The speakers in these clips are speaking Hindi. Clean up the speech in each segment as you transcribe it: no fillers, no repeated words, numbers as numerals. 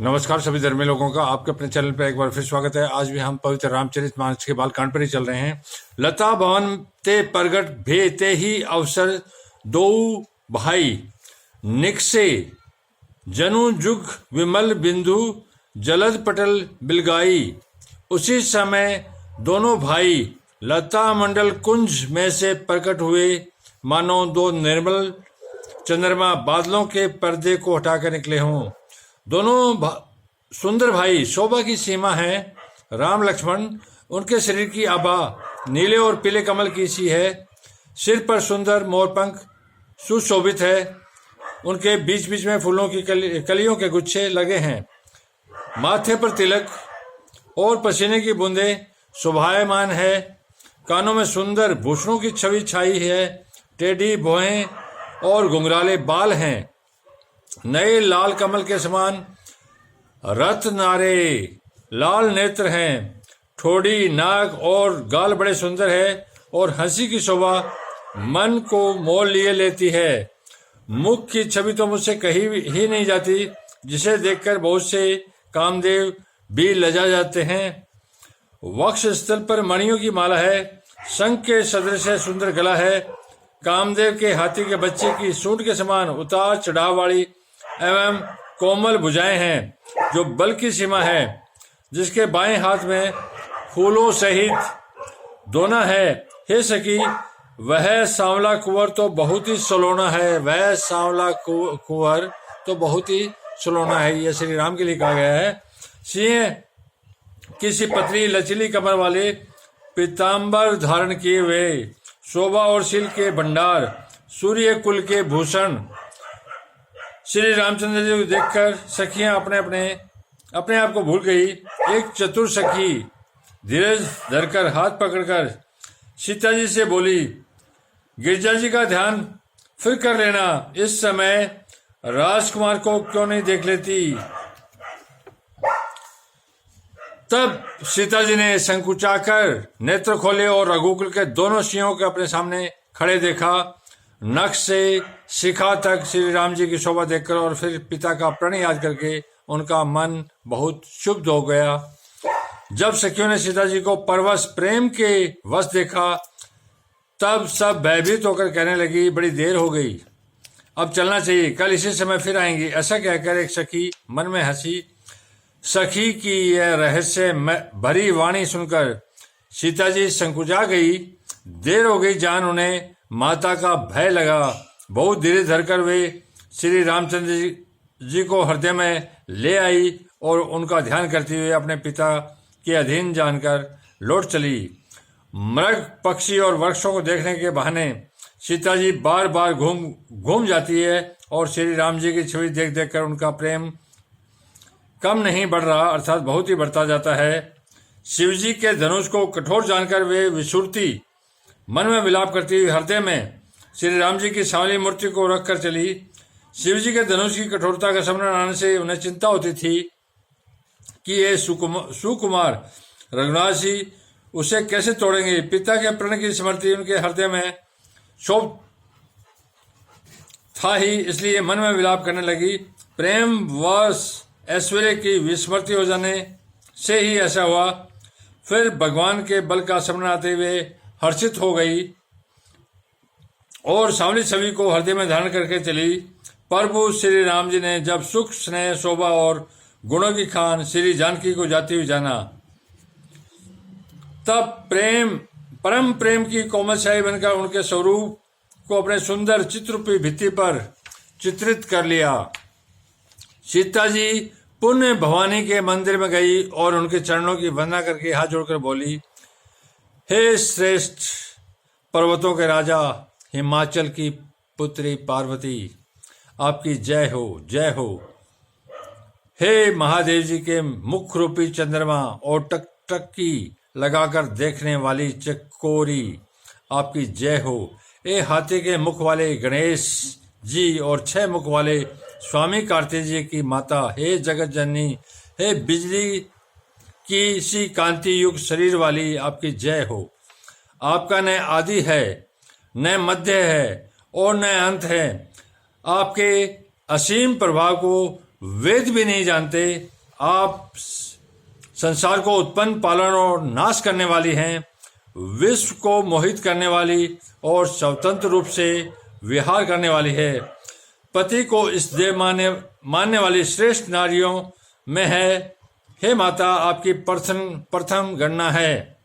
नमस्कार सभी धर्मी लोगों का आपके अपने चैनल पर एक बार फिर स्वागत है। आज भी हम पवित्र रामचरितमानस के बालकांड पर ही चल रहे हैं। लता भवन ते प्रगट भे ते ही अवसर दो भाई निकसे जनु जुग विमल बिंदु जलद पटल बिलगाई। उसी समय दोनों भाई लता मंडल कुंज में से प्रकट हुए, मानो दो निर्मल चंद्रमा बादलों के पर्दे को हटाकर निकले हों। दोनों सुंदर भाई शोभा की सीमा है। राम लक्ष्मण, उनके शरीर की आभा नीले और पीले कमल की सी है। सिर पर सुंदर मोरपंख सुशोभित है। उनके बीच बीच में फूलों की कलियों के गुच्छे लगे हैं। माथे पर तिलक और पसीने की बूंदें शोभायमान है। कानों में सुंदर भूषणों की छवि छाई है। टेढ़ी भौहें और घुंघराले बाल हैं। नए लाल कमल के समान रत्नारे लाल नेत्र हैं। ठोड़ी, नाक और गाल बड़े सुंदर है और हंसी की शोभा मन को मोल लिए लेती है। मुख की छवि तो मुझसे कही ही नहीं जाती, जिसे देखकर बहुत से कामदेव भी लजा जाते हैं। वक्ष स्थल पर मणियों की माला है। शंख के सदृश सुंदर गला है। कामदेव के हाथी के बच्चे की सूंड के समान उतार चढ़ाव वाली एवं कोमल भुजाएं हैं, जो बल की सीमा है। जिसके बाएं हाथ में फूलों सहित दोना है। हे सखी, वह सांवला कुंवर तो बहुत ही सलोना है। वह सांवला कुंवर तो बहुत ही सलोना है। यह श्री राम के लिए कहा गया है। सिंह किसी पतली लचीली कमर वाले पीताम्बर धारण किए हुए, शोभा और शील के भंडार, सूर्य कुल के भूषण श्री रामचंद्र जी को देखकर सखियां अपने आप को भूल गई। एक चतुर सखी धीरज धरकर हाथ पकड़कर सीता जी से बोली, गिरजा जी का ध्यान फिर कर लेना। इस समय राजकुमार को क्यों नहीं देख लेती। तब सीता जी ने संकुचाकर नेत्र खोले और रघुकुल के दोनों सिंहों के अपने सामने खड़े देखा। नख से शिखा तक श्री राम जी की शोभा देखकर और फिर पिता का प्रण याद करके उनका मन बहुत क्षुब्ध हो गया। जब सखियों ने सीता जी को परवश प्रेम के वश देखा, तब सब भयभीत होकर कहने लगी, बड़ी देर हो गई, अब चलना चाहिए, कल इसी समय फिर आएंगी। ऐसा कहकर एक सखी मन में हंसी। सखी की यह रहस्य भरी वाणी सुनकर सीता जी संकुचा गई। देर हो गई जान उन्हें माता का भय लगा। बहुत धीरे धरकर वे श्री रामचंद्र जी को हृदय में ले आई और उनका ध्यान करते हुए अपने पिता के अधीन जानकर लौट चली। मृग, पक्षी और वृक्षों को देखने के बहाने सीता जी बार बार घूम जाती है और श्री राम जी की छवि देख देख कर उनका प्रेम कम नहीं बढ़ रहा, अर्थात बहुत ही बढ़ता जाता है। शिवजी के धनुष को कठोर जानकर वे विसुरती मन में विलाप करती हुई हृदय में श्री राम जी की सांवली मूर्ति को रखकर चली। शिवजी के धनुष की कठोरता का स्मरण आने से उन्हें चिंता होती थी कि ये सुकुमार रघुनाथ जी उसे कैसे तोड़ेंगे। पिता के प्रण की स्मृति उनके हृदय में शोभ था ही, इसलिए मन में विलाप करने लगी। प्रेम वश ऐश्वर्य की विस्मृति हो जाने से ही ऐसा हुआ। फिर भगवान के बल का स्मरण आते हुए हर्षित हो गई और सांवली छवि को हृदय में धारण करके चली। प्रभु श्री राम जी ने जब सुख, स्नेह, शोभा और गुणों की खान श्री जानकी को जाती हुई जाना, तब परम प्रेम की कोमलशाही बनकर उनके स्वरूप को अपने सुंदर चित्ररूपी भित्ति पर चित्रित कर लिया। सीता जी पुण्य भवानी के मंदिर में गई और उनके चरणों की वंदना करके हाथ जोड़कर बोली, हे श्रेष्ठ पर्वतों के राजा, हिमाचल की पुत्री पार्वती, आपकी जय हो, जय हो। हे महादेव जी के मुख रूपी चंद्रमा और टकटकी लगाकर देखने वाली चकोरी, आपकी जय हो। हे हाथी के मुख वाले गणेश जी और 6 मुख वाले स्वामी कार्तिक जी की माता, हे जगत जननी, हे बिजली की सी कांति युक्त शरीर वाली, आपकी जय हो। आपका न आदि है, न मध्य है और न अंत है। आपके असीम प्रभाव को वेद भी नहीं जानते। आप संसार को उत्पन्न, पालन और नाश करने वाली हैं, विश्व को मोहित करने वाली और स्वतंत्र रूप से विहार करने वाली है। पति को इस देह मानने वाली श्रेष्ठ नारियों में है। हे माता, आपकी प्रथम गणना है।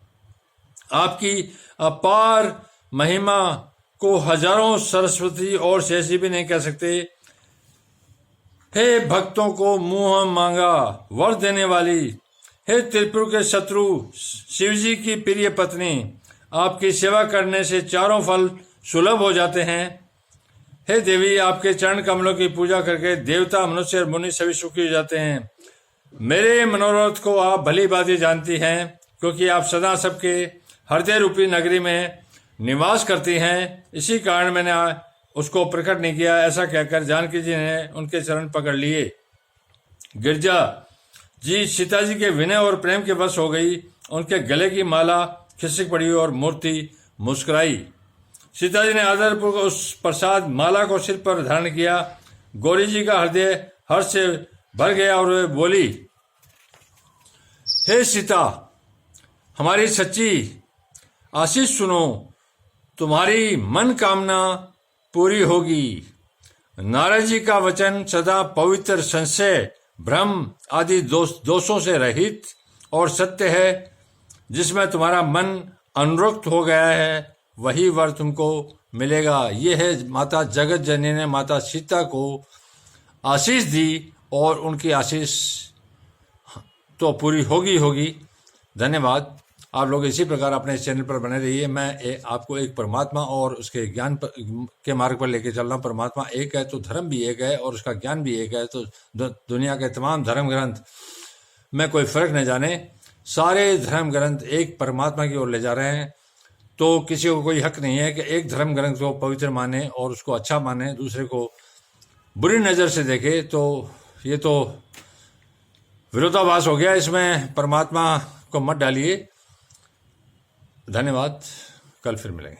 आपकी अपार महिमा को हजारों सरस्वती और शेषी भी नहीं कह सकते। हे भक्तों को मुंह मांगा वर देने वाली, हे त्रिपुर के शत्रु शिवजी की प्रिय पत्नी, आपकी सेवा करने से चारों फल सुलभ हो जाते हैं। हे देवी, आपके चरण कमलों की पूजा करके देवता, मनुष्य और मुनि सभी सुखी हो जाते हैं। मेरे मनोरथ को आप भली भांति जानती हैं, क्योंकि आप सदा सबके हृदय रूपी नगरी में निवास करती हैं। इसी कारण मैंने उसको प्रकट नहीं किया। ऐसा कहकर जानकी जी ने उनके चरण पकड़ लिए। गिरजा जी सीता जी के विनय और प्रेम के वश हो गई। उनके गले की माला खिसक पड़ी और मूर्ति मुस्कुराई। सीता जी ने आदरपूर्वक उस प्रसाद माला को सिर पर धारण किया। गौरी जी का हृदय हर्ष से भर गया और वे बोली, हे सीता, हमारी सच्ची आशीष सुनो, तुम्हारी मन कामना पूरी होगी। नारद जी का वचन सदा पवित्र, संशय, भ्रम आदि दोषों से रहित और सत्य है। जिसमें तुम्हारा मन अनुरक्त हो गया है, वही वर तुमको मिलेगा। ये है माता जगत जननी ने माता सीता को आशीष दी और उनकी आशीष तो पूरी होगी। धन्यवाद। आप लोग इसी प्रकार अपने चैनल पर बने रहिए। मैं आपको एक परमात्मा और उसके ज्ञान के मार्ग पर लेके चल रहा हूँ। परमात्मा एक है तो धर्म भी एक है और उसका ज्ञान भी एक है। तो दुनिया के तमाम धर्म ग्रंथ में कोई फर्क न जाने, सारे धर्म ग्रंथ एक परमात्मा की ओर ले जा रहे हैं। तो किसी को कोई हक नहीं है कि एक धर्म ग्रंथ को पवित्र माने और उसको अच्छा माने, दूसरे को बुरी नज़र से देखे। तो ये तो विरोधाभास हो गया। इसमें परमात्मा को मत डालिए। धन्यवाद। कल फिर मिलेंगे।